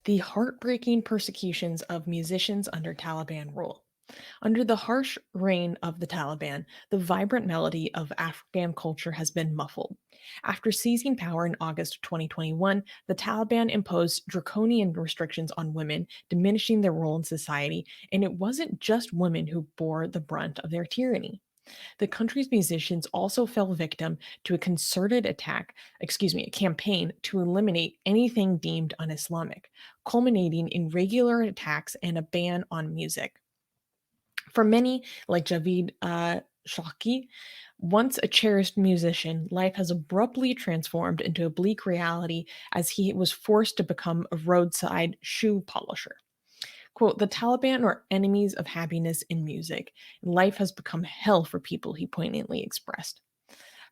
The heartbreaking persecutions of musicians under Taliban rule. Under the harsh reign of the Taliban, the vibrant melody of Afghan culture has been muffled. After seizing power in August 2021, the Taliban imposed draconian restrictions on women, diminishing their role in society, and it wasn't just women who bore the brunt of their tyranny. The country's musicians also fell victim to a concerted a campaign to eliminate anything deemed un-Islamic, culminating in regular attacks and a ban on music. For many, like Jawid Shawqi, once a cherished musician, life has abruptly transformed into a bleak reality as he was forced to become a roadside shoe polisher. Quote, the Taliban are enemies of happiness in music. Life has become hell for people, he poignantly expressed.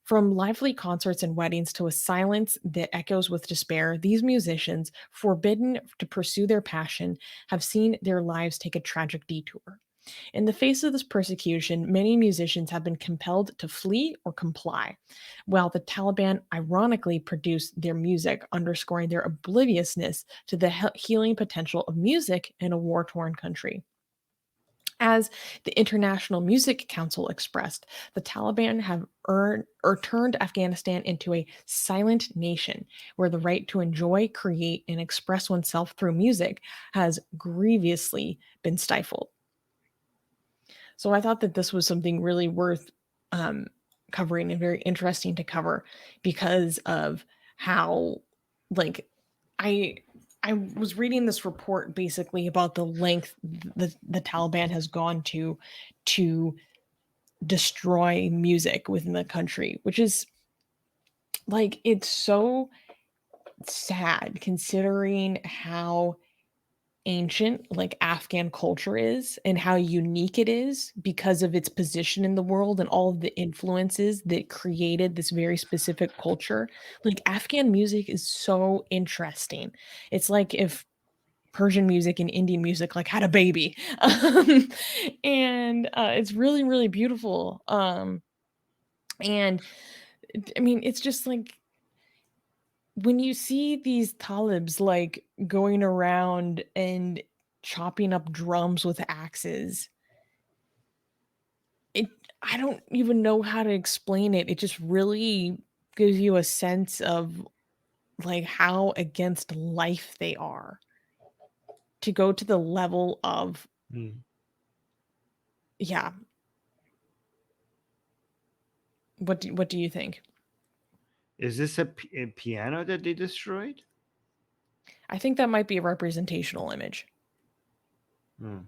From lively concerts and weddings to a silence that echoes with despair, these musicians, forbidden to pursue their passion, have seen their lives take a tragic detour. In the face of this persecution, many musicians have been compelled to flee or comply, while the Taliban ironically produce their music, underscoring their obliviousness to the healing potential of music in a war torn country. As the International Music Council expressed, the Taliban have earned or turned Afghanistan into a silent nation where the right to enjoy, create, and express oneself through music has grievously been stifled. So I thought that this was something really worth um, covering and very interesting to cover because of how, like, I I was reading this report basically about the length the Taliban has gone to destroy music within the country, which is like it's so sad considering how ancient like Afghan culture is and how unique it is because of its position in the world and all of the influences that created this very specific culture. Like Afghan music is so interesting. It's like if Persian music and Indian music like had a baby. And it's really, really beautiful. And I mean, it's just like when you see these talibs like going around and chopping up drums with axes, it I don't even know how to explain it. It just really gives you a sense of like how against life they are to go to the level of Mm. yeah. What do you think? Is this a piano that they destroyed? I think that might be a representational image. Hmm.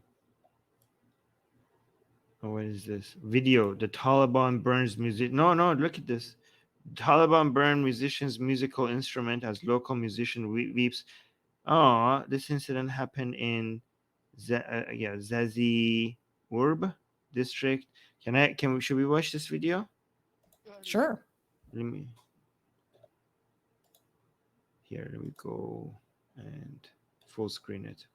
Oh, what is this video? The Taliban burns music. No, no, look at this. Taliban burn musician's musical instrument as local musician weeps. Oh, this incident happened in Zazi Urb district. Should we watch this video? Sure. Let me here. Let me go and full screen it.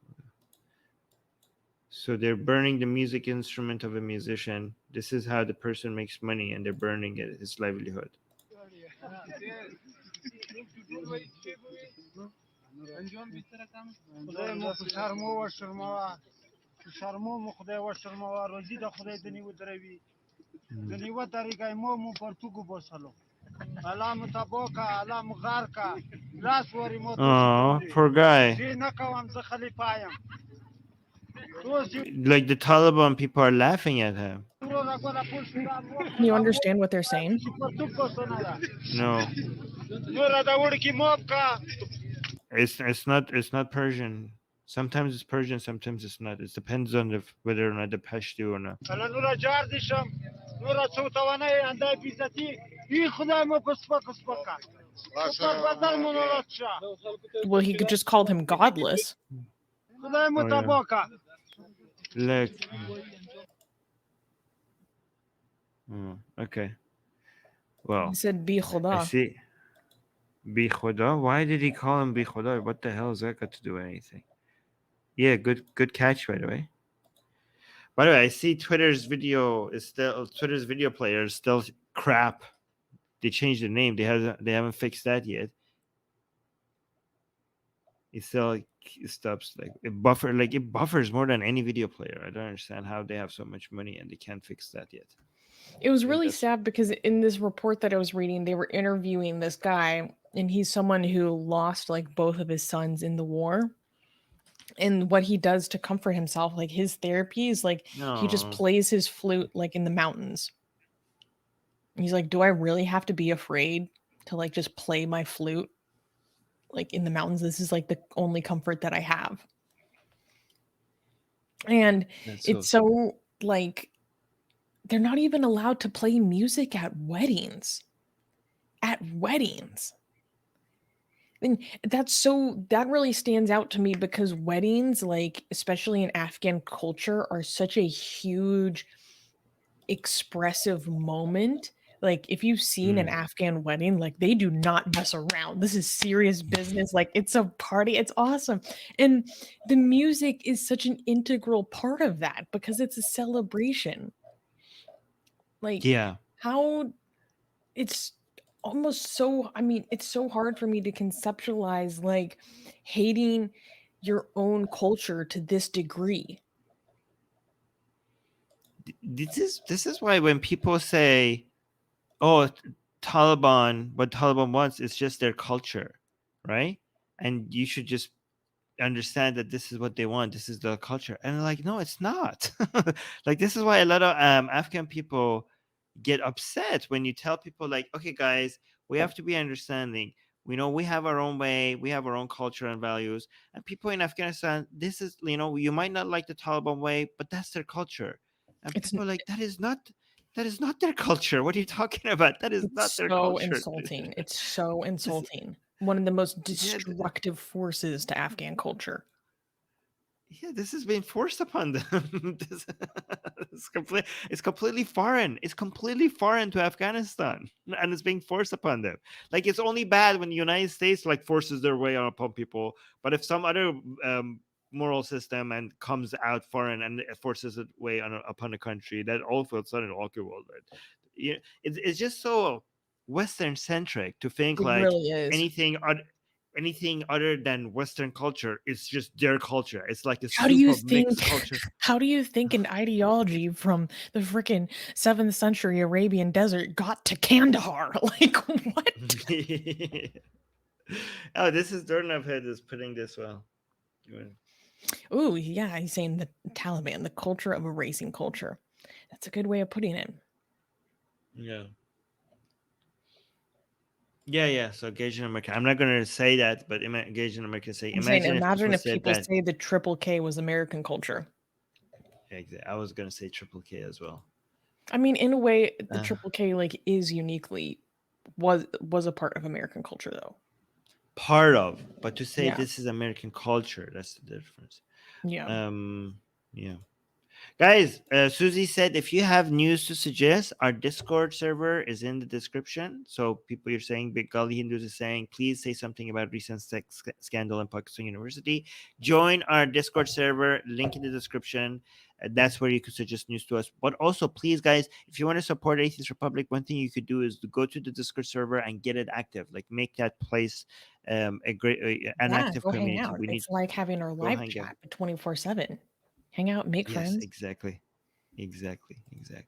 So they're burning the music instrument of a musician. This is how the person makes money, and they're burning it, his livelihood. Oh, poor guy. Like the Taliban people are laughing at him. Can you understand what they're saying? No, it's not Persian. Sometimes it's Persian, sometimes it's not. It depends on whether or not the Pashto or not. Well, he could just call him godless. Oh yeah. Look. Okay. He Well, said bi I khuda. see. Bi Khuda? Why did he call him Bi Khuda? What the hell has that got to do with anything? Yeah, good catch by the way. By the way, I see Twitter's video player is still crap. They changed the name. They haven't fixed that yet. It's still stops, like it buffers more than any video player. I don't understand how they have so much money and they can't fix that yet. It was I think really that's sad because in this report that I was reading, they were interviewing this guy, and he's someone who lost like both of his sons in the war. And what he does to comfort himself, like his therapy is like he just no. plays his flute like in the mountains. He's like, "Do I really have to be afraid to like just play my flute like in the mountains? This is like the only comfort that I have." And That's so it's sad. so like they're not even allowed to play music at weddings. At weddings. And that really stands out to me because weddings, like especially in Afghan culture, are such a huge expressive moment. Like if you've seen an Mm. Afghan wedding, like they do not mess around. This is serious business. Like it's a party. It's awesome. And the music is such an integral part of that because it's a celebration. Like Yeah. how it's almost so I mean, it's so hard for me to conceptualize like hating your own culture to this degree. This is why when people say, "Oh, Taliban, what Taliban wants is just their culture," right? And you should just understand that this is what they want. This is the culture, and like, no, it's not. Like this is why a lot of Afghan people get upset when you tell people like, okay, guys, we have to be understanding. We know we have our own way, we have our own culture and values, and people in Afghanistan, this is, you might not like the Taliban way, but that's their culture. And It's people are like, that is not their culture. What are you talking about? That is not It's their so culture. insulting. It's so This, insulting. One of the most yeah, destructive forces to Afghan culture. yeah, this is being forced upon them. It's completely foreign. It's completely foreign to Afghanistan, and it's being forced upon them. Like it's only bad when the United States like forces their way on upon people, but if some other moral system and comes out foreign and it forces it way on upon a country, that all of a sudden, okay, well, right? Yeah, it's just so Western centric to think It like really is. anything anything other than Western culture is just their culture. It's like a How do soup you of think mixed culture. how do you think an ideology from the frickin' 7th century Arabian desert got to Kandahar? Like, what? Oh, this is Durnavhead is putting this well. Ooh, yeah, he's saying the Taliban, the culture of erasing culture. That's a good way of putting it. Yeah. Yeah, yeah. So Asian American. I'm not gonna say that, but Asian American say. I'm saying Imagine if imagine people if said people that. say the triple K was American culture. I was gonna say triple K as well. I mean, in a way, the Uh, triple K, like, is uniquely was a part of American culture, though. Part of, but to say Yeah, this is American culture, that's the difference. yeah. Yeah. Guys, Susie said if you have news to suggest, our Discord server is in the description. So people you're saying, Big Gully Hindus is saying, please say something about recent sex scandal in Pakistan University. Join our Discord server, link in the description. That's where you could suggest news to us. But also, please, guys, if you want to support Atheist Republic, one thing you could do is to go to the Discord server and get it active. Like make that place a great, an Yeah, active go hang community. out. We need It's like having our go live hang out. chat 24/7. Hang out, make Yes, friends. exactly. Exactly. Exactly.